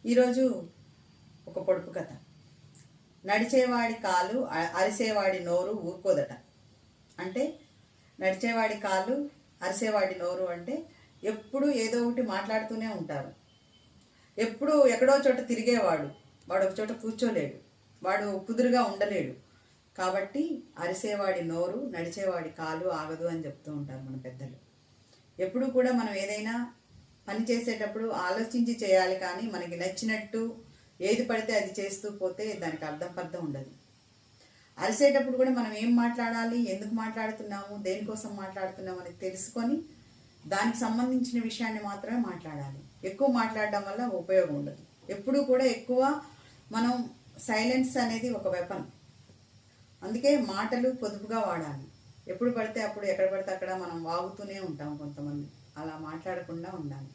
ఈరోజు ఒక పొడుపు కథ. నడిచేవాడి కాలు అరిసేవాడి నోరు ఊరుకోదట. అంటే నడిచేవాడి కాలు అరిసేవాడి నోరు అంటే ఎప్పుడు ఏదో ఒకటి మాట్లాడుతూనే ఉంటారు. ఎప్పుడు ఎక్కడో చోట తిరిగేవాడు, వాడు ఒక చోట కూర్చోలేడు, వాడు కుదురుగా ఉండలేడు. కాబట్టి అరిసేవాడి నోరు నడిచేవాడి కాలు ఆగదు అని చెప్తూ ఉంటారు మన పెద్దలు. ఎప్పుడు కూడా మనం ఏదైనా పని చేసేటప్పుడు ఆలోచించి చేయాలి, కానీ మనకి నచ్చినట్టు ఏది పడితే అది చేస్తూ పోతే దానికి అర్థం ఉండదు. అరిసేటప్పుడు కూడా మనం ఏం మాట్లాడాలి, ఎందుకు మాట్లాడుతున్నాము, దేనికోసం మాట్లాడుతున్నాము అని తెలుసుకొని దానికి సంబంధించిన విషయాన్ని మాత్రమే మాట్లాడాలి. ఎక్కువ మాట్లాడడం వల్ల ఉపయోగం ఉండదు. ఎప్పుడూ కూడా ఎక్కువ మనం సైలెన్స్ అనేది ఒక వెపన్. అందుకే మాటలు పొదుపుగా వాడాలి. ఎప్పుడు పడితే అప్పుడు ఎక్కడ పడితే అక్కడ మనం వాగుతూనే ఉంటాం కొంతమంది. అలా మాట్లాడకుండా ఉండాలి.